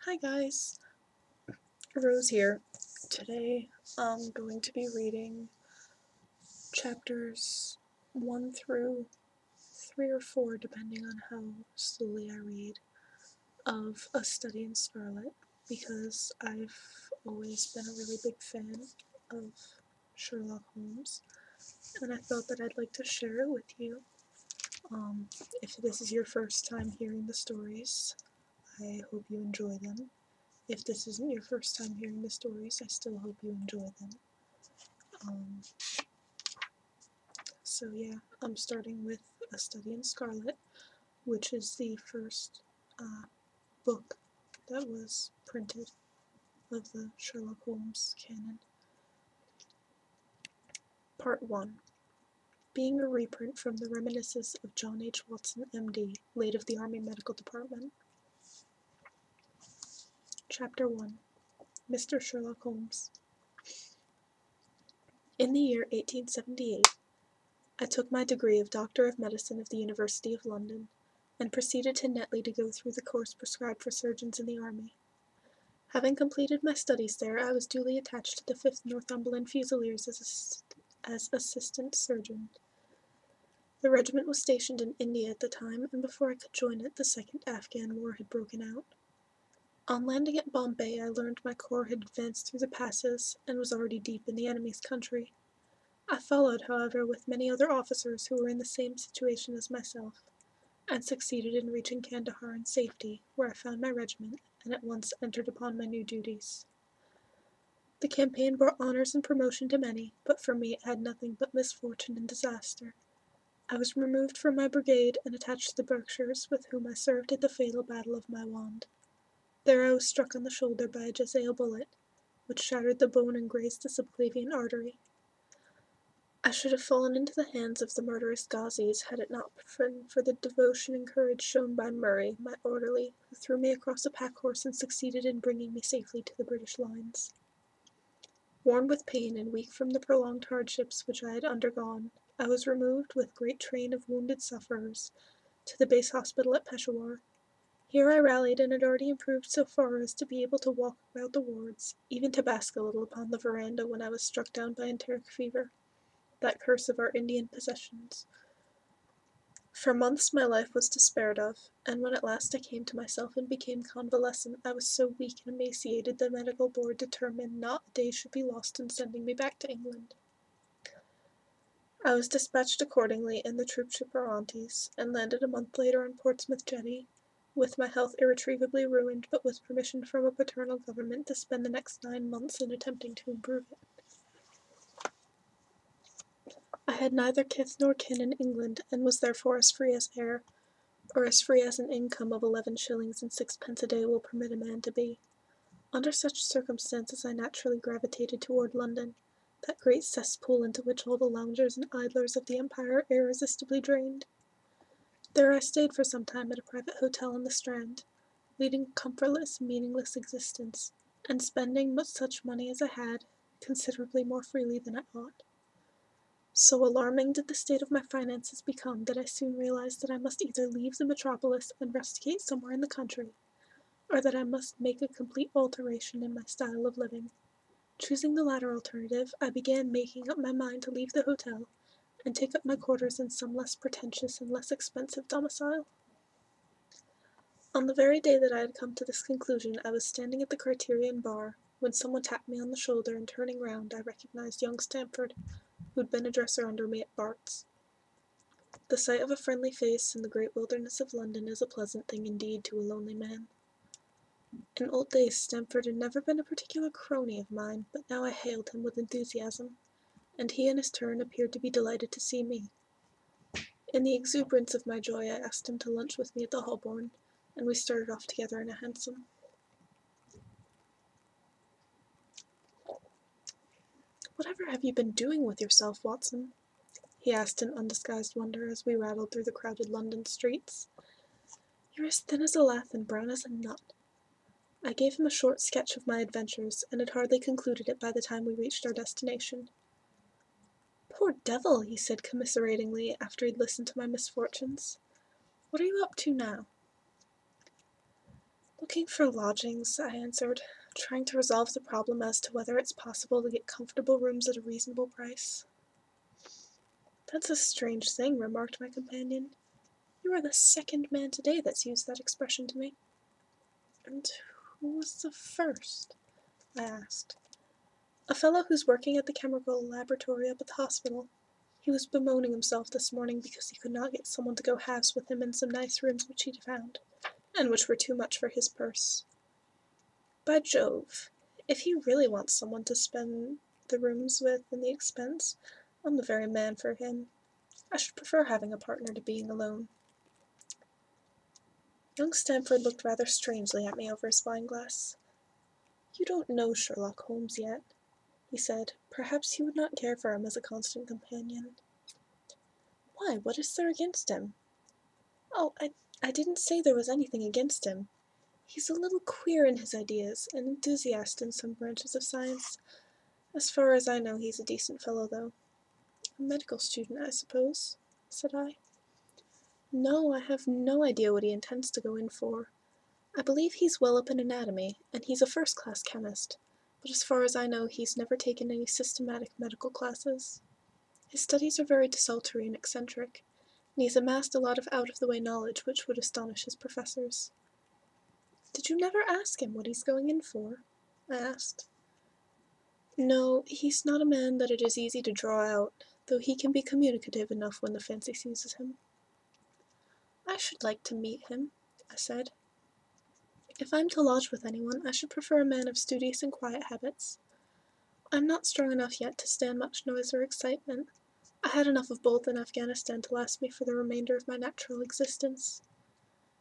Hi guys, Rose here. Today I'm going to be reading chapters 1 through 3 or 4, depending on how slowly I read, of A Study in Scarlet, because I've always been a really big fan of Sherlock Holmes, and I thought that I'd like to share it with you. If this is your first time hearing the stories, I hope you enjoy them. If this isn't your first time hearing the stories, I still hope you enjoy them. So yeah, I'm starting with A Study in Scarlet, which is the first book that was printed of the Sherlock Holmes canon. Part 1. Being a reprint from the reminiscences of John H. Watson, M.D., late of the Army Medical Department. Chapter 1. Mr. Sherlock Holmes. In the year 1878, I took my degree of Doctor of Medicine of the University of London, and proceeded to Netley to go through the course prescribed for surgeons in the army. Having completed my studies there, I was duly attached to the 5th Northumberland Fusiliers as assistant surgeon. The regiment was stationed in India at the time, and before I could join it, the Second Afghan War had broken out. On landing at Bombay, I learned my corps had advanced through the passes, and was already deep in the enemy's country. I followed, however, with many other officers who were in the same situation as myself, and succeeded in reaching Kandahar in safety, where I found my regiment, and at once entered upon my new duties. The campaign brought honors and promotion to many, but for me it had nothing but misfortune and disaster. I was removed from my brigade and attached to the Berkshires, with whom I served at the fatal Battle of Maiwand. There I was struck on the shoulder by a jezail bullet, which shattered the bone and grazed the subclavian artery. I should have fallen into the hands of the murderous Ghazis had it not been for the devotion and courage shown by Murray, my orderly, who threw me across a pack-horse and succeeded in bringing me safely to the British lines. Worn with pain and weak from the prolonged hardships which I had undergone, I was removed with great train of wounded sufferers to the base hospital at Peshawar. Here I rallied and had already improved so far as to be able to walk about the wards, even to bask a little upon the veranda when I was struck down by enteric fever, that curse of our Indian possessions. For months my life was despaired of, and when at last I came to myself and became convalescent, I was so weak and emaciated the medical board determined not a day should be lost in sending me back to England. I was dispatched accordingly in the troopship Orontes, and landed a month later on Portsmouth jetty, with my health irretrievably ruined, but with permission from a paternal government to spend the next 9 months in attempting to improve it. I had neither kith nor kin in England, and was therefore as free as air, or as free as an income of 11 shillings and 6 pence a day will permit a man to be. Under such circumstances I naturally gravitated toward London, that great cesspool into which all the loungers and idlers of the empire are irresistibly drained. There I stayed for some time at a private hotel in the Strand, leading a comfortless, meaningless existence, and spending such money as I had, considerably more freely than I ought. So alarming did the state of my finances become that I soon realized that I must either leave the metropolis and rusticate somewhere in the country, or that I must make a complete alteration in my style of living. Choosing the latter alternative, I began making up my mind to leave the hotel, and take up my quarters in some less pretentious and less expensive domicile. On the very day that I had come to this conclusion, I was standing at the Criterion bar, when someone tapped me on the shoulder, and turning round, I recognized young Stamford, who'd been a dresser under me at Bart's. The sight of a friendly face in the great wilderness of London is a pleasant thing indeed to a lonely man. In old days Stamford had never been a particular crony of mine, but now I hailed him with enthusiasm, and he in his turn appeared to be delighted to see me. In the exuberance of my joy I asked him to lunch with me at the Holborn, and we started off together in a hansom. "Whatever have you been doing with yourself, Watson?" he asked in undisguised wonder as we rattled through the crowded London streets. "You're as thin as a lath and brown as a nut." I gave him a short sketch of my adventures, and had hardly concluded it by the time we reached our destination. "Poor devil," he said commiseratingly, after he'd listened to my misfortunes. "What are you up to now?" "Well, Looking for lodgings, I answered, trying to resolve the problem as to whether it's possible to get comfortable rooms at a reasonable price. That's a strange thing, remarked my companion. You are the second man today that's used that expression to me. And who was the first? I asked. A fellow who's working at the chemical laboratory up at the hospital. He was bemoaning himself this morning because he could not get someone to go halves with him in some nice rooms which he'd found, and which were too much for his purse. By Jove, if he really wants someone to spend the rooms with and the expense, I'm the very man for him. I should prefer having a partner to being alone. Young Stamford looked rather strangely at me over his wine-glass. You don't know Sherlock Holmes yet, he said. Perhaps you would not care for him as a constant companion. Why, what is there against him? Oh, I didn't say there was anything against him. He's a little queer in his ideas, an enthusiast in some branches of science. As far as I know, he's a decent fellow, though. A medical student, I suppose, said I. No, I have no idea what he intends to go in for. I believe he's well up in anatomy, and he's a first-class chemist, but as far as I know, he's never taken any systematic medical classes. His studies are very desultory and eccentric, and he's amassed a lot of out-of-the-way knowledge which would astonish his professors. Did you never ask him what he's going in for? I asked. No, he's not a man that it is easy to draw out, though he can be communicative enough when the fancy seizes him. I should like to meet him, I said. If I'm to lodge with anyone, I should prefer a man of studious and quiet habits. I'm not strong enough yet to stand much noise or excitement. I had enough of both in Afghanistan to last me for the remainder of my natural existence.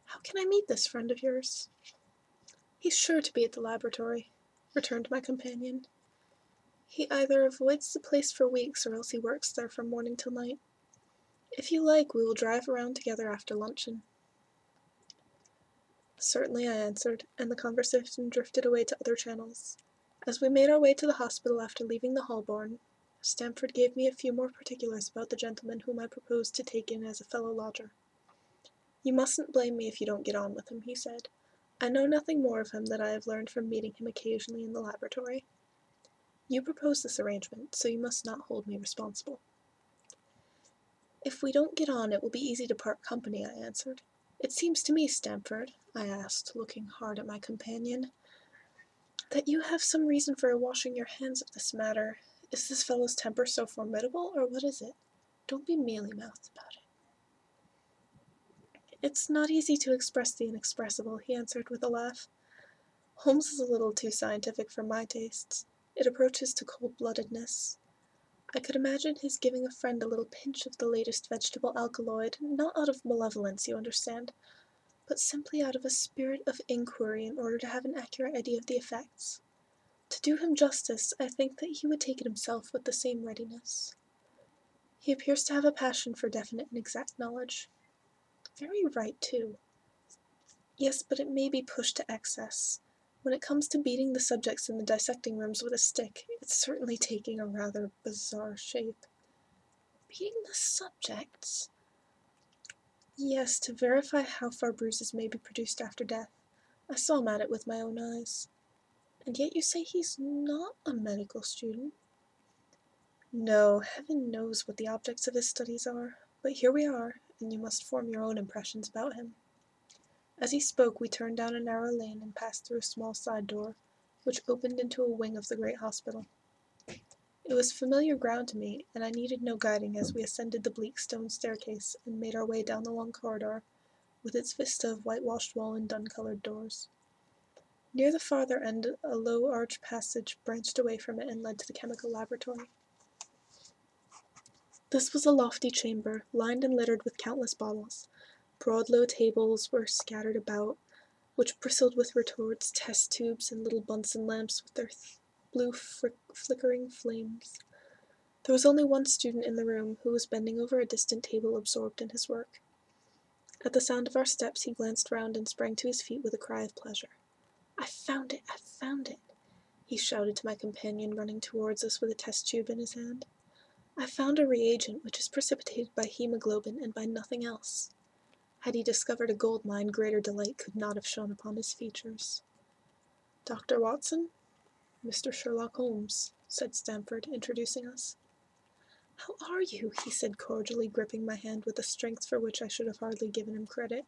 How can I meet this friend of yours? He's sure to be at the laboratory, returned my companion. He either avoids the place for weeks or else he works there from morning till night. If you like, we will drive around together after luncheon. Certainly, I answered, and the conversation drifted away to other channels. As we made our way to the hospital after leaving the Holborn, Stamford gave me a few more particulars about the gentleman whom I proposed to take in as a fellow lodger. You mustn't blame me if you don't get on with him, he said. I know nothing more of him than I have learned from meeting him occasionally in the laboratory. You proposed this arrangement, so you must not hold me responsible. If we don't get on, it will be easy to part company, I answered. It seems to me, Stamford, I asked, looking hard at my companion, that you have some reason for washing your hands of this matter. Is this fellow's temper so formidable, or what is it? Don't be mealy-mouthed about it. It's not easy to express the inexpressible, he answered with a laugh. Holmes is a little too scientific for my tastes. It approaches to cold-bloodedness. I could imagine his giving a friend a little pinch of the latest vegetable alkaloid, not out of malevolence, you understand, but simply out of a spirit of inquiry in order to have an accurate idea of the effects. To do him justice, I think that he would take it himself with the same readiness. He appears to have a passion for definite and exact knowledge. Very right, too. Yes, but it may be pushed to excess. When it comes to beating the subjects in the dissecting rooms with a stick, it's certainly taking a rather bizarre shape. Beating the subjects? Yes, to verify how far bruises may be produced after death. I saw him at it with my own eyes. And yet you say he's not a medical student? No, heaven knows what the objects of his studies are, but here we are, and you must form your own impressions about him. As he spoke, we turned down a narrow lane and passed through a small side door, which opened into a wing of the great hospital. It was familiar ground to me, and I needed no guiding as we ascended the bleak stone staircase and made our way down the long corridor, with its vista of whitewashed wall and dun-colored doors. Near the farther end, a low arched passage branched away from it and led to the chemical laboratory. This was a lofty chamber, lined and littered with countless bottles. Broad low tables were scattered about, which bristled with retorts, test tubes, and little Bunsen lamps with their blue flickering flames. There was only one student in the room, who was bending over a distant table absorbed in his work. At the sound of our steps he glanced round and sprang to his feet with a cry of pleasure. "I found it! I found it!" he shouted to my companion, running towards us with a test tube in his hand. "I found a reagent which is precipitated by hemoglobin and by nothing else." Had he discovered a gold mine, greater delight could not have shone upon his features. "Dr. Watson, Mr. Sherlock Holmes," said Stamford, introducing us. "How are you?" he said cordially, gripping my hand with a strength for which I should have hardly given him credit.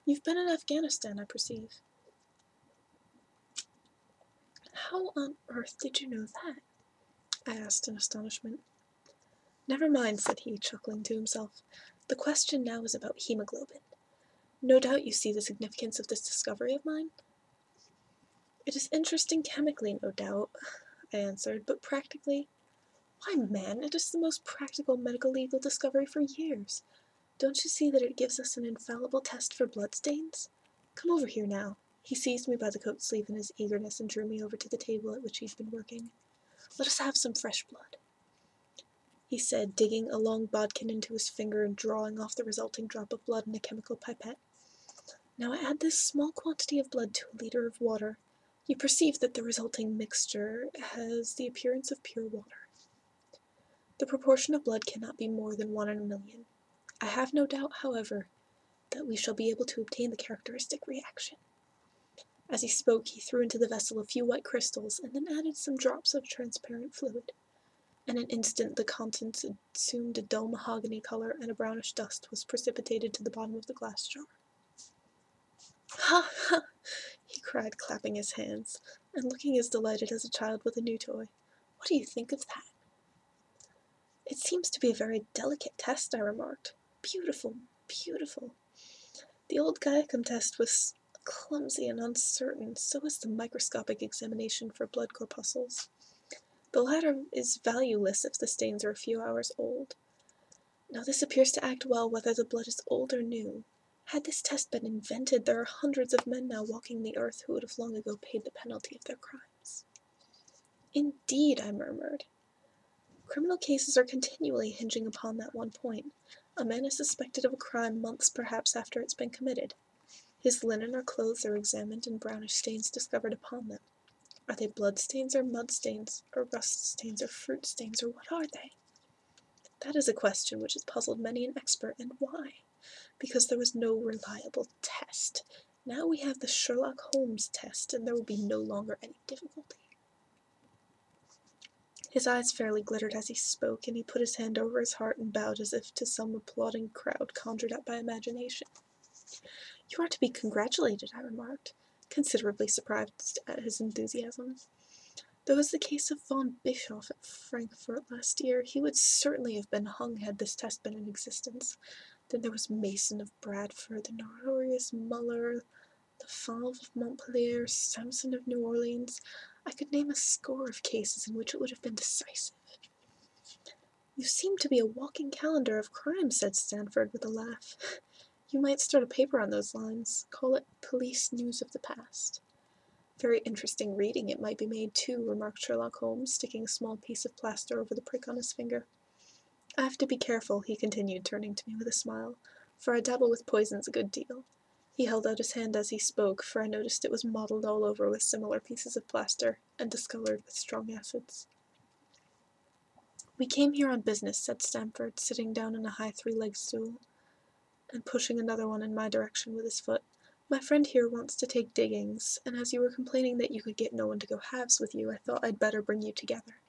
"You've been in Afghanistan, I perceive." "How on earth did you know that?" I asked in astonishment. "Never mind," said he, chuckling to himself. "The question now is about hemoglobin. No doubt you see the significance of this discovery of mine?" "It is interesting chemically, no doubt," I answered, "but practically—" "Why, man, it is the most practical medico-legal discovery for years. Don't you see that it gives us an infallible test for bloodstains? Come over here now." He seized me by the coat sleeve in his eagerness and drew me over to the table at which he'd been working. "Let us have some fresh blood," he said, digging a long bodkin into his finger and drawing off the resulting drop of blood in a chemical pipette. "Now I add this small quantity of blood to a liter of water. You perceive that the resulting mixture has the appearance of pure water. The proportion of blood cannot be more than 1 in a million. I have no doubt, however, that we shall be able to obtain the characteristic reaction." As he spoke, he threw into the vessel a few white crystals, and then added some drops of transparent fluid. In an instant the contents assumed a dull mahogany color, and a brownish dust was precipitated to the bottom of the glass jar. "Ha, ha!" he cried, clapping his hands, and looking as delighted as a child with a new toy. "What do you think of that?" "It seems to be a very delicate test," I remarked. "Beautiful, beautiful. The old Gaiacum test was clumsy and uncertain, so is the microscopic examination for blood corpuscles. The latter is valueless if the stains are a few hours old. Now this appears to act well whether the blood is old or new. Had this test been invented, there are hundreds of men now walking the earth who would have long ago paid the penalty of their crimes." "Indeed," I murmured. "Criminal cases are continually hinging upon that one point. A man is suspected of a crime months perhaps after it's been committed. His linen or clothes are examined and brownish stains discovered upon them. Are they blood stains or mud stains, or rust stains or fruit stains, or what are they? That is a question which has puzzled many an expert, and why? Because there was no reliable test. Now we have the Sherlock Holmes test, and there will be no longer any difficulty." His eyes fairly glittered as he spoke, and he put his hand over his heart and bowed as if to some applauding crowd conjured up by imagination. "You are to be congratulated," I remarked, considerably surprised at his enthusiasm. "There was the case of von Bischoff at Frankfurt last year. He would certainly have been hung had this test been in existence. Then there was Mason of Bradford, the notorious Muller, the Favre of Montpellier, Samson of New Orleans. I could name a score of cases in which it would have been decisive." "You seem to be a walking calendar of crime," said Stamford with a laugh. "You might start a paper on those lines. Call it Police News of the Past." "Very interesting reading it might be made, too," remarked Sherlock Holmes, sticking a small piece of plaster over the prick on his finger. "I have to be careful," he continued, turning to me with a smile, "for I dabble with poisons a good deal." He held out his hand as he spoke, for I noticed it was mottled all over with similar pieces of plaster, and discolored with strong acids. "We came here on business," said Stamford, sitting down in a high three-legged stool, and pushing another one in my direction with his foot. "My friend here wants to take diggings, and as you were complaining that you could get no one to go halves with you, I thought I'd better bring you together."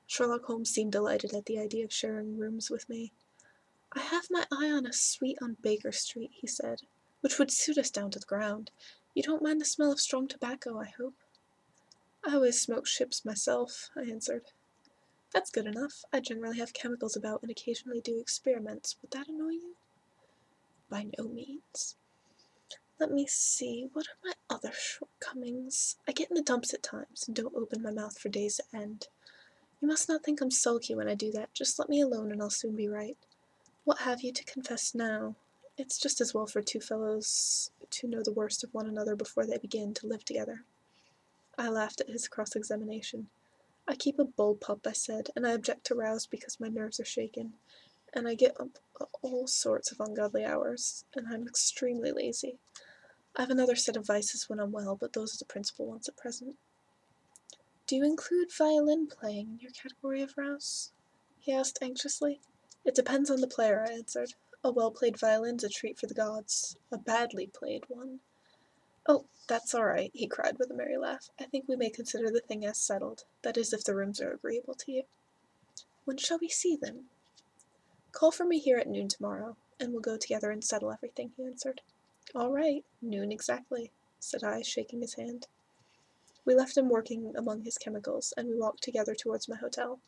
Sherlock Holmes seemed delighted at the idea of sharing rooms with me. "I have my eye on a suite on Baker Street," he said, "which would suit us down to the ground. You don't mind the smell of strong tobacco, I hope?" "I always smoke ships myself," I answered. "That's good enough. I generally have chemicals about and occasionally do experiments. Would that annoy you?" "By no means. Let me see, what are my other shortcomings? I get in the dumps at times, and don't open my mouth for days at end. You must not think I'm sulky when I do that. Just let me alone and I'll soon be right. What have you to confess now? It's just as well for two fellows to know the worst of one another before they begin to live together." I laughed at his cross-examination. "I keep a bull pup," I said, "and I object to rouse because my nerves are shaken, and I get up at all sorts of ungodly hours, and I'm extremely lazy. I have another set of vices when I'm well, but those are the principal ones at present." "Do you include violin playing in your category of rouse?" he asked anxiously. "It depends on the player," I answered. A well-played violin's a treat for the gods. A badly played one. Oh, that's all right, he cried with a merry laugh. I think we may consider the thing as settled. That is, if the rooms are agreeable to you. When shall we see them? Call for me here at noon tomorrow, and we'll go together and settle everything, he answered. All right, noon exactly, said I, shaking his hand. We left him working among his chemicals, and we walked together towards my hotel.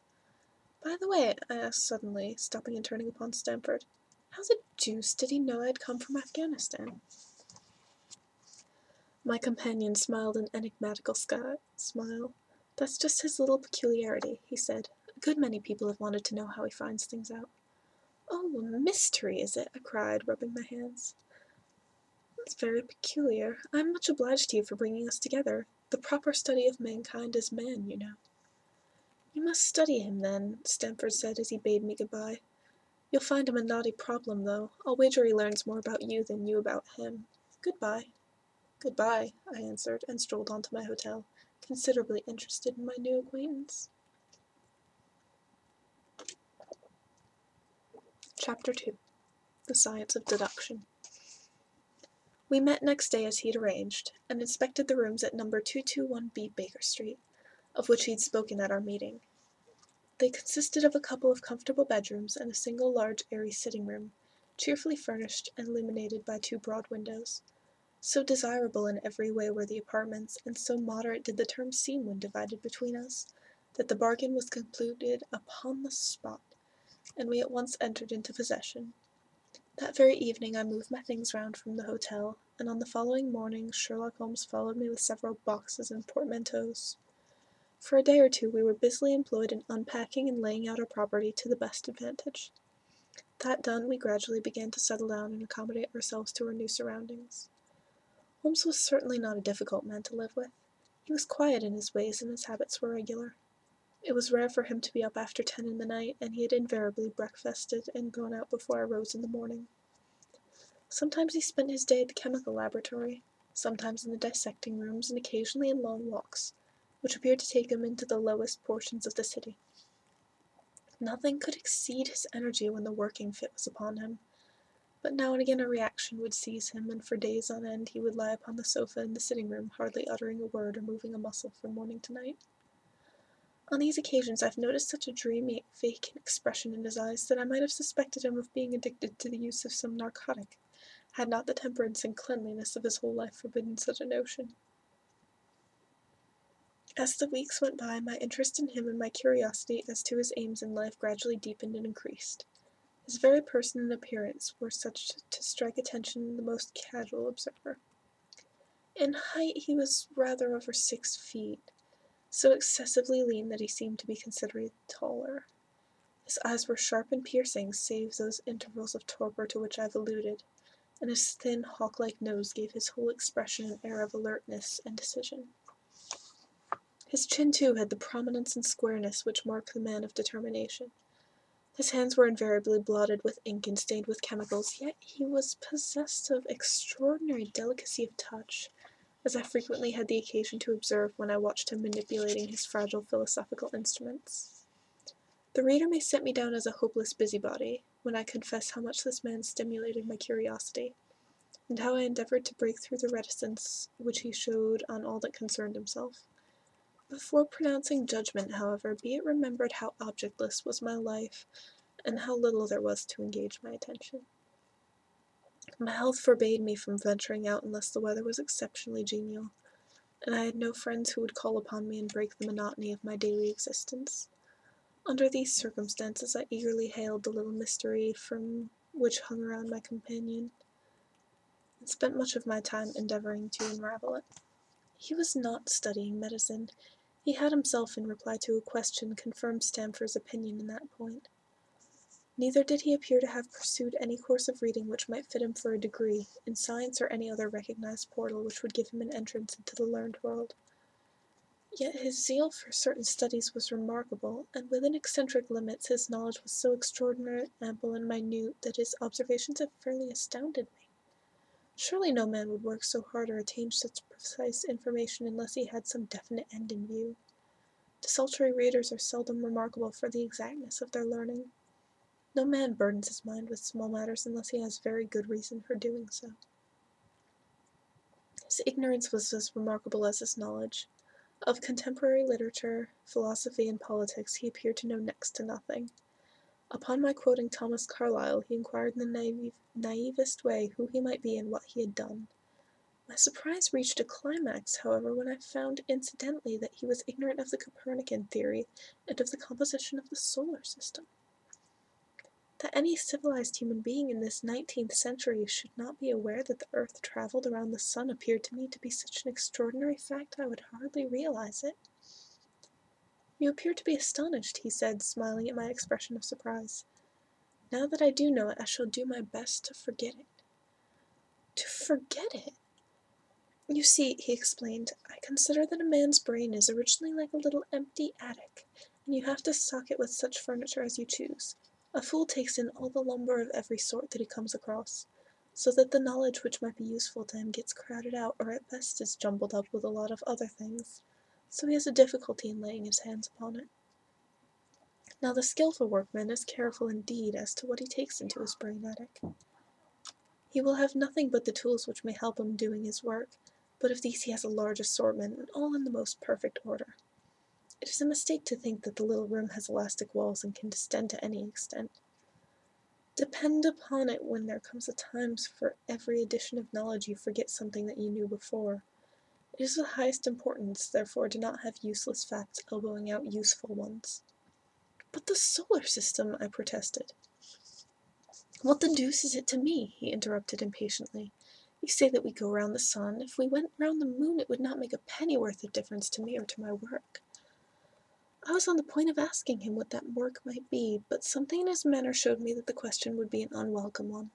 By the way, I asked suddenly, stopping and turning upon Stamford, how the deuce did he know I had come from Afghanistan? My companion smiled an enigmatical smile. That's just his little peculiarity, he said. A good many people have wanted to know how he finds things out. Oh, a mystery, is it? I cried, rubbing my hands. That's very peculiar. I'm much obliged to you for bringing us together. The proper study of mankind is man, you know. You must study him, then, Stamford said as he bade me goodbye. You'll find him a knotty problem, though. I'll wager he learns more about you than you about him. Goodbye. Goodbye, I answered, and strolled on to my hotel, considerably interested in my new acquaintance. Chapter 2. The Science of Deduction. We met next day as he'd arranged, and inspected the rooms at number 221B Baker Street, of which he'd spoken at our meeting. They consisted of a couple of comfortable bedrooms and a single large airy sitting room, cheerfully furnished and illuminated by 2 broad windows. So desirable in every way were the apartments, and so moderate did the term seem when divided between us, that the bargain was concluded upon the spot, and we at once entered into possession. That very evening I moved my things round from the hotel, and on the following morning Sherlock Holmes followed me with several boxes and portmanteaus. For a day or two we were busily employed in unpacking and laying out our property to the best advantage. That done, we gradually began to settle down and accommodate ourselves to our new surroundings. Holmes was certainly not a difficult man to live with. He was quiet in his ways, and his habits were regular. It was rare for him to be up after 10 in the night, and he had invariably breakfasted and gone out before I rose in the morning. Sometimes he spent his day at the chemical laboratory, sometimes in the dissecting rooms, and occasionally in long walks, which appeared to take him into the lowest portions of the city. Nothing could exceed his energy when the working fit was upon him, but now and again a reaction would seize him, and for days on end he would lie upon the sofa in the sitting-room, hardly uttering a word or moving a muscle from morning to night. On these occasions I've noticed such a dreamy, vacant expression in his eyes that I might have suspected him of being addicted to the use of some narcotic, had not the temperance and cleanliness of his whole life forbidden such a notion. As the weeks went by, my interest in him and my curiosity as to his aims in life gradually deepened and increased. His very person and appearance were such to strike attention in the most casual observer. In height he was rather over 6 feet, so excessively lean that he seemed to be considerably taller. His eyes were sharp and piercing, save those intervals of torpor to which I have alluded, and his thin, hawk-like nose gave his whole expression an air of alertness and decision. His chin, too, had the prominence and squareness which mark the man of determination. His hands were invariably blotted with ink and stained with chemicals, yet he was possessed of extraordinary delicacy of touch, as I frequently had the occasion to observe when I watched him manipulating his fragile philosophical instruments. The reader may set me down as a hopeless busybody, when I confess how much this man stimulated my curiosity, and how I endeavored to break through the reticence which he showed on all that concerned himself. Before pronouncing judgment, however, be it remembered how objectless was my life, and how little there was to engage my attention. My health forbade me from venturing out unless the weather was exceptionally genial, and I had no friends who would call upon me and break the monotony of my daily existence. Under these circumstances I eagerly hailed the little mystery from which hung around my companion, and spent much of my time endeavoring to unravel it. He was not studying medicine. He had himself, in reply to a question, confirmed Stamford's opinion in that point. Neither did he appear to have pursued any course of reading which might fit him for a degree, in science or any other recognized portal which would give him an entrance into the learned world. Yet his zeal for certain studies was remarkable, and within eccentric limits his knowledge was so extraordinary, ample, and minute that his observations have fairly astounded me. Surely no man would work so hard or attain such precise information unless he had some definite end in view. Desultory readers are seldom remarkable for the exactness of their learning. No man burdens his mind with small matters unless he has very good reason for doing so. His ignorance was as remarkable as his knowledge. Of contemporary literature, philosophy, and politics he appeared to know next to nothing. Upon my quoting Thomas Carlyle, he inquired in the naivest way who he might be and what he had done. My surprise reached a climax, however, when I found incidentally that he was ignorant of the Copernican theory and of the composition of the solar system. That any civilized human being in this 19th century should not be aware that the earth traveled around the sun appeared to me to be such an extraordinary fact I would hardly realize it. You appear to be astonished, he said, smiling at my expression of surprise. Now that I do know it, I shall do my best to forget it. To forget it? You see, he explained, I consider that a man's brain is originally like a little empty attic, and you have to stock it with such furniture as you choose. A fool takes in all the lumber of every sort that he comes across, so that the knowledge which might be useful to him gets crowded out, or at best is jumbled up with a lot of other things, so he has a difficulty in laying his hands upon it. Now the skilful workman is careful indeed as to what he takes into his brain attic. He will have nothing but the tools which may help him doing his work, but of these he has a large assortment, and all in the most perfect order. It is a mistake to think that the little room has elastic walls and can distend to any extent. Depend upon it, when there comes a time for every addition of knowledge you forget something that you knew before. It is of the highest importance, therefore, to not have useless facts elbowing out useful ones. But the solar system, I protested. What the deuce is it to me? He interrupted impatiently. You say that we go round the sun. If we went round the moon, it would not make a pennyworth of difference to me or to my work. I was on the point of asking him what that work might be, but something in his manner showed me that the question would be an unwelcome one.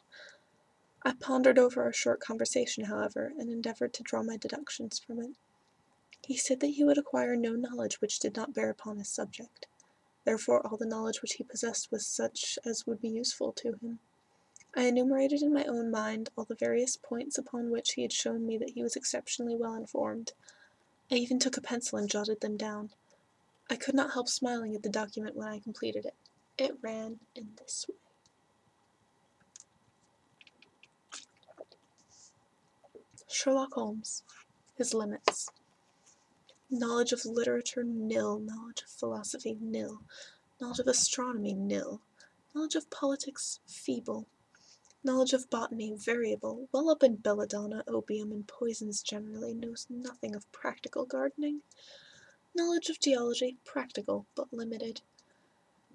I pondered over our short conversation, however, and endeavored to draw my deductions from it. He said that he would acquire no knowledge which did not bear upon his subject. Therefore all the knowledge which he possessed was such as would be useful to him. I enumerated in my own mind all the various points upon which he had shown me that he was exceptionally well informed. I even took a pencil and jotted them down. I could not help smiling at the document when I completed it. It ran in this way. Sherlock Holmes. His limits. Knowledge of literature, nil. Knowledge of philosophy, nil. Knowledge of astronomy, nil. Knowledge of politics, feeble. Knowledge of botany, variable. Well up in belladonna, opium, and poisons generally, knows nothing of practical gardening. Knowledge of geology, practical, but limited.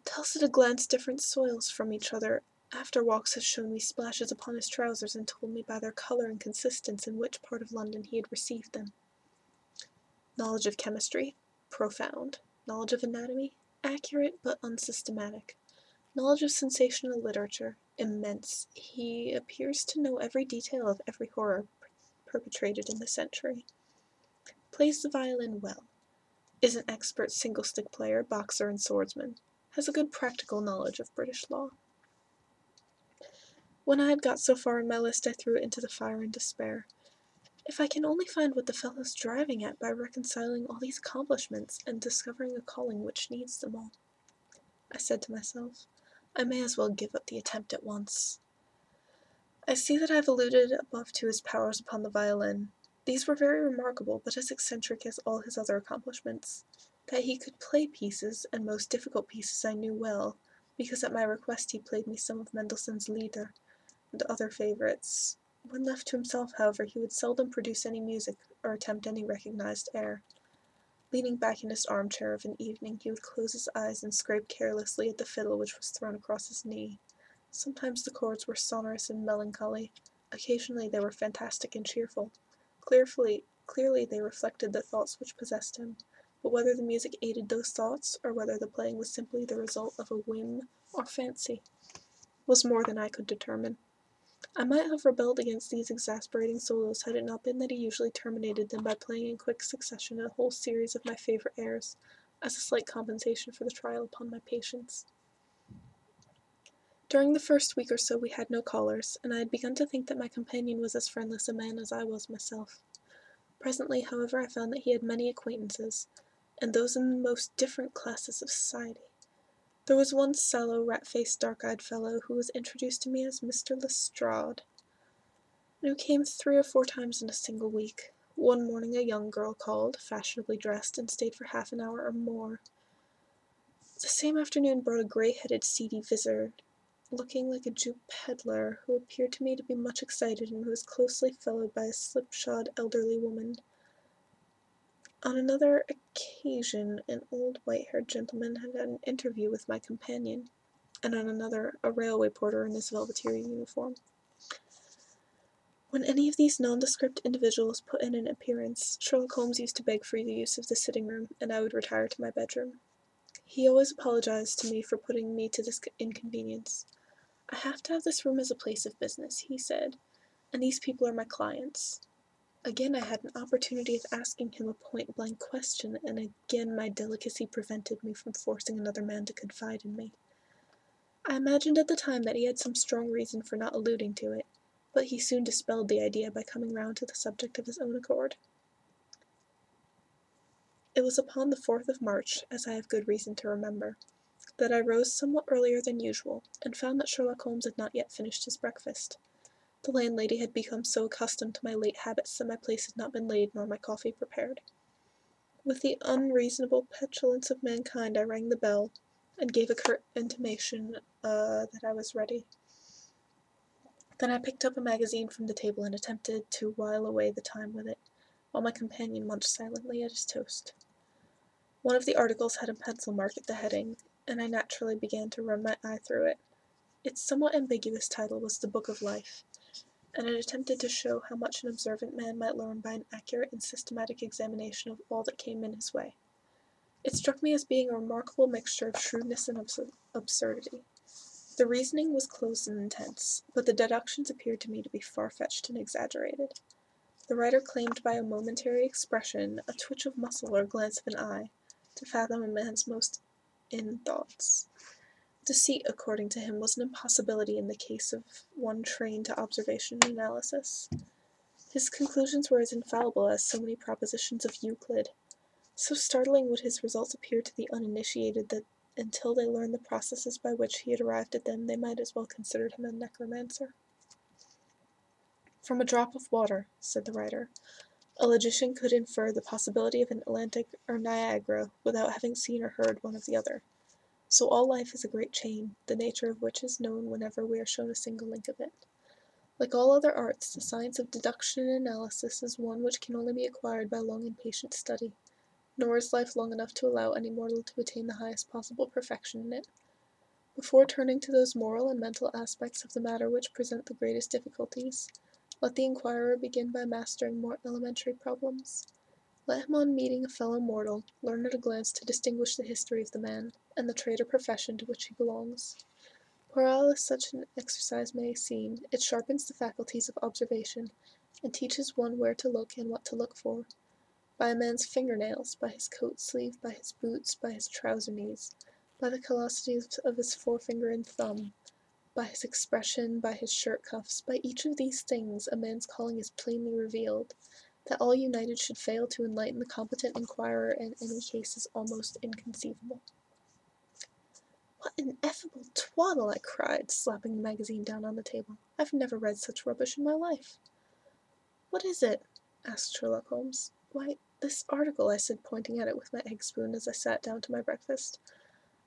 Tells at a glance different soils from each other. After walks has shown me splashes upon his trousers, and told me by their colour and consistence in which part of London he had received them. Knowledge of chemistry, profound. Knowledge of anatomy, accurate but unsystematic. Knowledge of sensational literature, immense. He appears to know every detail of every horror perpetrated in the century. Plays the violin well. Is an expert single-stick player, boxer, and swordsman. Has a good practical knowledge of British law. When I had got so far in my list, I threw it into the fire in despair. If I can only find what the fellow's driving at by reconciling all these accomplishments and discovering a calling which needs them all, I said to myself, I may as well give up the attempt at once. I see that I have alluded above to his powers upon the violin. These were very remarkable, but as eccentric as all his other accomplishments. That he could play pieces, and most difficult pieces, I knew well, because at my request he played me some of Mendelssohn's Lieder, and other favourites. When left to himself, however, he would seldom produce any music, or attempt any recognized air. Leaning back in his armchair of an evening, he would close his eyes and scrape carelessly at the fiddle which was thrown across his knee. Sometimes the chords were sonorous and melancholy. Occasionally they were fantastic and cheerful. Clearly they reflected the thoughts which possessed him, but whether the music aided those thoughts, or whether the playing was simply the result of a whim or fancy, was more than I could determine. I might have rebelled against these exasperating solos had it not been that he usually terminated them by playing in quick succession a whole series of my favourite airs, as a slight compensation for the trial upon my patience. During the first week or so we had no callers, and I had begun to think that my companion was as friendless a man as I was myself. Presently, however, I found that he had many acquaintances, and those in the most different classes of society. There was one sallow, rat-faced, dark-eyed fellow who was introduced to me as Mr. Lestrade, and who came 3 or 4 times in a single week. One morning a young girl called, fashionably dressed, and stayed for half an hour or more. The same afternoon brought a grey-headed, seedy visitor, looking like a Jew peddler, who appeared to me to be much excited, and who was closely followed by a slipshod elderly woman. On another occasion an old white-haired gentleman had had an interview with my companion, and on another a railway porter in his velveteer uniform. When any of these nondescript individuals put in an appearance, Sherlock Holmes used to beg for the use of the sitting-room, and I would retire to my bedroom. He always apologized to me for putting me to this inconvenience. "I have to have this room as a place of business," he said, "and these people are my clients." Again I had an opportunity of asking him a point-blank question, and again my delicacy prevented me from forcing another man to confide in me. I imagined at the time that he had some strong reason for not alluding to it, but he soon dispelled the idea by coming round to the subject of his own accord. It was upon the 4th of March, as I have good reason to remember, that I rose somewhat earlier than usual, and found that Sherlock Holmes had not yet finished his breakfast. The landlady had become so accustomed to my late habits that my place had not been laid nor my coffee prepared. With the unreasonable petulance of mankind I rang the bell, and gave a curt intimation that I was ready. Then I picked up a magazine from the table and attempted to while away the time with it, while my companion munched silently at his toast. One of the articles had a pencil mark at the heading, and I naturally began to run my eye through it. Its somewhat ambiguous title was The Book of Life, and it attempted to show how much an observant man might learn by an accurate and systematic examination of all that came in his way. It struck me as being a remarkable mixture of shrewdness and absurdity. The reasoning was close and intense, but the deductions appeared to me to be far-fetched and exaggerated. The writer claimed by a momentary expression, a twitch of muscle or glance of an eye, to fathom a man's most in-thoughts. Deceit, according to him, was an impossibility in the case of one trained to observation and analysis. His conclusions were as infallible as so many propositions of Euclid. So startling would his results appear to the uninitiated that until they learned the processes by which he had arrived at them, they might as well consider him a necromancer. "From a drop of water," said the writer, "a logician could infer the possibility of an Atlantic or Niagara without having seen or heard one of the other. So all life is a great chain, the nature of which is known whenever we are shown a single link of it. Like all other arts, the science of deduction and analysis is one which can only be acquired by long and patient study, nor is life long enough to allow any mortal to attain the highest possible perfection in it. Before turning to those moral and mental aspects of the matter which present the greatest difficulties, let the inquirer begin by mastering more elementary problems. Let him on meeting a fellow mortal learn at a glance to distinguish the history of the man, and the trade or profession to which he belongs. Puerile as such an exercise may seem, it sharpens the faculties of observation, and teaches one where to look and what to look for. By a man's finger-nails, by his coat-sleeve, by his boots, by his trouser-knees, by the callosity of his forefinger and thumb, by his expression, by his shirt-cuffs, by each of these things a man's calling is plainly revealed. That all united should fail to enlighten the competent inquirer in any case is almost inconceivable." "What ineffable twaddle!" I cried, slapping the magazine down on the table. "I've never read such rubbish in my life." "What is it?" asked Sherlock Holmes. "Why, this article," I said, pointing at it with my egg spoon as I sat down to my breakfast.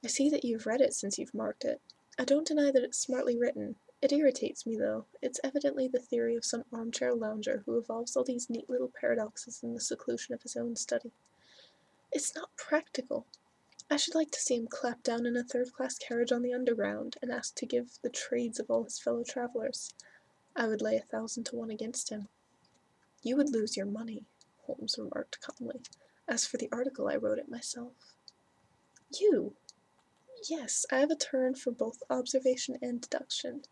"I see that you've read it since you've marked it. I don't deny that it's smartly written. It irritates me, though. It's evidently the theory of some armchair lounger who evolves all these neat little paradoxes in the seclusion of his own study. It's not practical. I should like to see him clapped down in a third-class carriage on the Underground, and asked to give the trades of all his fellow-travellers. I would lay 1,000 to 1 against him." "You would lose your money," Holmes remarked calmly. "As for the article, I wrote it myself." "You?" "Yes, I have a turn for both observation and deduction.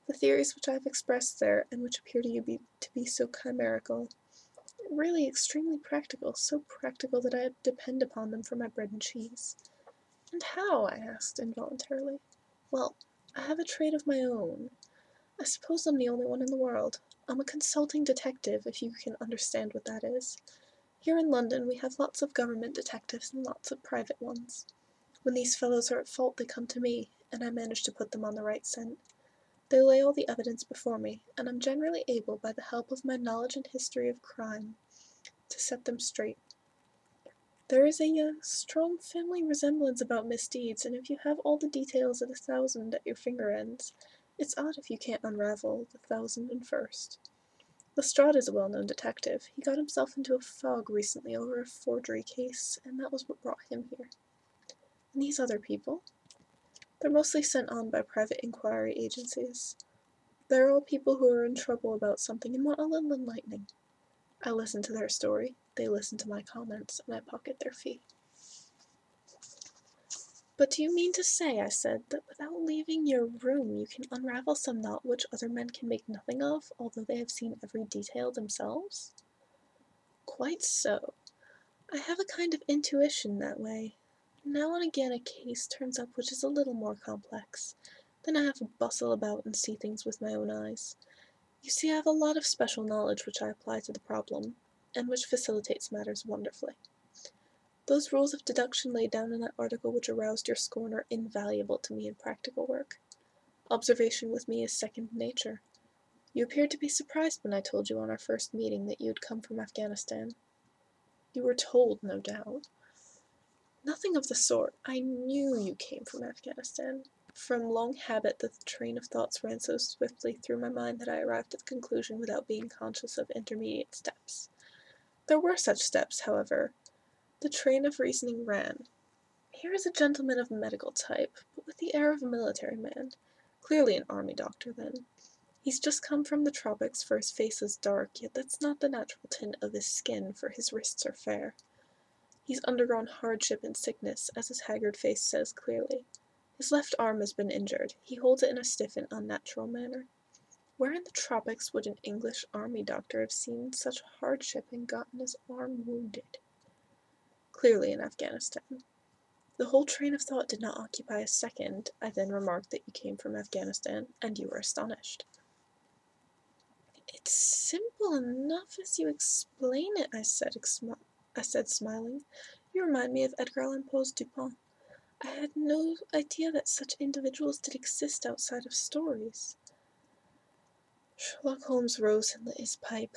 The theories which I have expressed there, and which appear to you to be so chimerical, really extremely practical, so practical that I depend upon them for my bread and cheese." "And how?" I asked involuntarily. "Well, I have a trade of my own. I suppose I'm the only one in the world. I'm a consulting detective, if you can understand what that is. Here in London we have lots of government detectives and lots of private ones. When these fellows are at fault, they come to me, and I manage to put them on the right scent. They lay all the evidence before me, and I'm generally able, by the help of my knowledge and history of crime, to set them straight. There is a strong family resemblance about misdeeds, and if you have all the details of 1,000 at your finger ends, it's odd if you can't unravel the 1,001st. Lestrade is a well-known detective. He got himself into a fog recently over a forgery case, and that was what brought him here. And these other people? They're mostly sent on by private inquiry agencies. They're all people who are in trouble about something and want a little enlightening. I listen to their story, they listen to my comments, and I pocket their fee. But do you mean to say, I said, that without leaving your room you can unravel some knot which other men can make nothing of, although they have seen every detail themselves? Quite so. I have a kind of intuition that way. Now and again a case turns up which is a little more complex. Then I have to bustle about and see things with my own eyes. You see, I have a lot of special knowledge which I apply to the problem, and which facilitates matters wonderfully. Those rules of deduction laid down in that article which aroused your scorn are invaluable to me in practical work. Observation with me is second nature. You appeared to be surprised when I told you on our first meeting that you had come from Afghanistan. You were told, no doubt. Nothing of the sort. I knew you came from Afghanistan. From long habit, the train of thoughts ran so swiftly through my mind that I arrived at the conclusion without being conscious of intermediate steps. There were such steps, however. The train of reasoning ran. Here is a gentleman of medical type, but with the air of a military man. Clearly an army doctor, then. He's just come from the tropics, for his face is dark, yet that's not the natural tint of his skin, for his wrists are fair. He's undergone hardship and sickness, as his haggard face says clearly. His left arm has been injured. He holds it in a stiff and unnatural manner. Where in the tropics would an English army doctor have seen such hardship and gotten his arm wounded? Clearly in Afghanistan. The whole train of thought did not occupy a second. I then remarked that you came from Afghanistan, and you were astonished. It's simple enough as you explain it, I said, smiling. You remind me of Edgar Allan Poe's Dupin. I had no idea that such individuals did exist outside of stories. Sherlock Holmes rose and lit his pipe.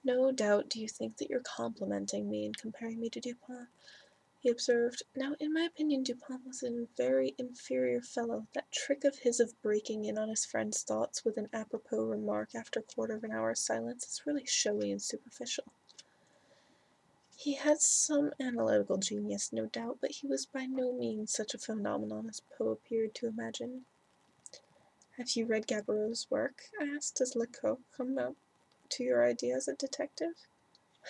No doubt do you think that you're complimenting me in comparing me to Dupin, he observed. Now, in my opinion, Dupin was a very inferior fellow. That trick of his of breaking in on his friend's thoughts with an apropos remark after a quarter of an hour's silence is really showy and superficial. He had some analytical genius, no doubt, but he was by no means such a phenomenon as Poe appeared to imagine. Have you read Gaboriau's work? I asked. Does Lecoq come up to your idea as a detective?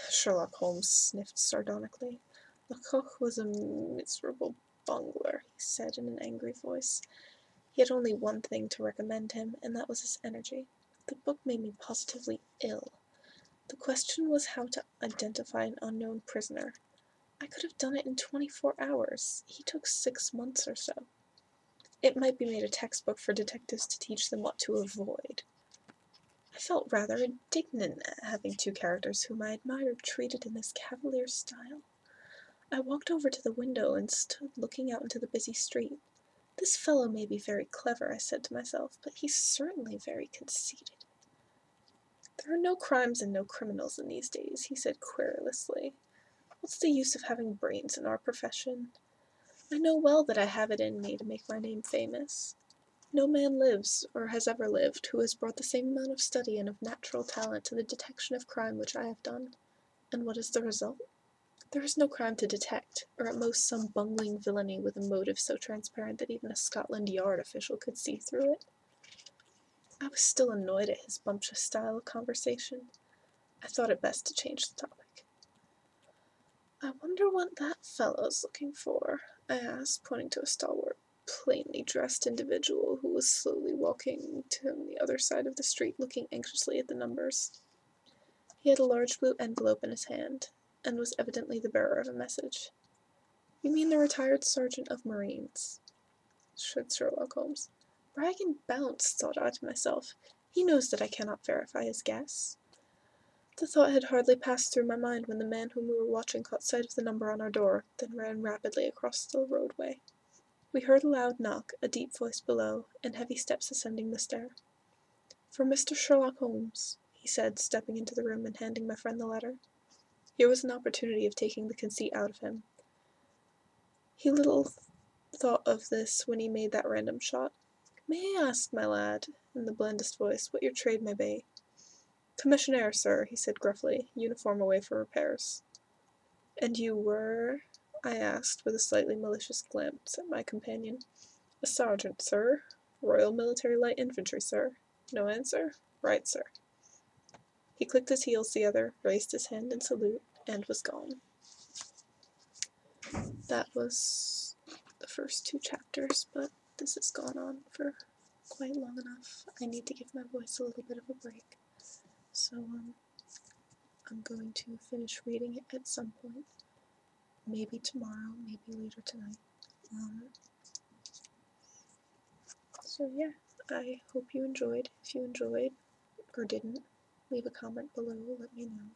Sherlock Holmes sniffed sardonically. Lecoq was a miserable bungler, he said in an angry voice. He had only one thing to recommend him, and that was his energy. The book made me positively ill. The question was how to identify an unknown prisoner. I could have done it in 24 hours. He took 6 months or so. It might be made a textbook for detectives to teach them what to avoid. I felt rather indignant at having 2 characters whom I admired treated in this cavalier style. I walked over to the window and stood looking out into the busy street. This fellow may be very clever, I said to myself, but he's certainly very conceited. There are no crimes and no criminals in these days, he said querulously. What's the use of having brains in our profession? I know well that I have it in me to make my name famous. No man lives, or has ever lived, who has brought the same amount of study and of natural talent to the detection of crime which I have done. And what is the result? There is no crime to detect, or at most some bungling villainy with a motive so transparent that even a Scotland Yard official could see through it. I was still annoyed at his bumptious style of conversation. I thought it best to change the topic. I wonder what that fellow's looking for, I asked, pointing to a stalwart, plainly dressed individual who was slowly walking to the other side of the street, looking anxiously at the numbers. He had a large blue envelope in his hand, and was evidently the bearer of a message. You mean the retired sergeant of Marines, said Sherlock Holmes. Brag and bounce, thought I to myself. He knows that I cannot verify his guess. The thought had hardly passed through my mind when the man whom we were watching caught sight of the number on our door, then ran rapidly across the roadway. We heard a loud knock, a deep voice below, and heavy steps ascending the stair. "For Mr. Sherlock Holmes," he said, stepping into the room and handing my friend the letter. Here was an opportunity of taking the conceit out of him. He little thought of this when he made that random shot. "May I ask, my lad," in the blandest voice, "what your trade may be?" "Commissionaire, sir," he said gruffly, uniform away for repairs. "And you were?" I asked, with a slightly malicious glance at my companion. "A sergeant, sir. Royal Military Light Infantry, sir. No answer? Right, sir." He clicked his heels together, raised his hand in salute, and was gone. That was the first 2 chapters, but this has gone on for quite long enough. I need to give my voice a little bit of a break. So, I'm going to finish reading it at some point. Maybe tomorrow, maybe later tonight. So yeah, I hope you enjoyed. If you enjoyed, or didn't, leave a comment below, let me know.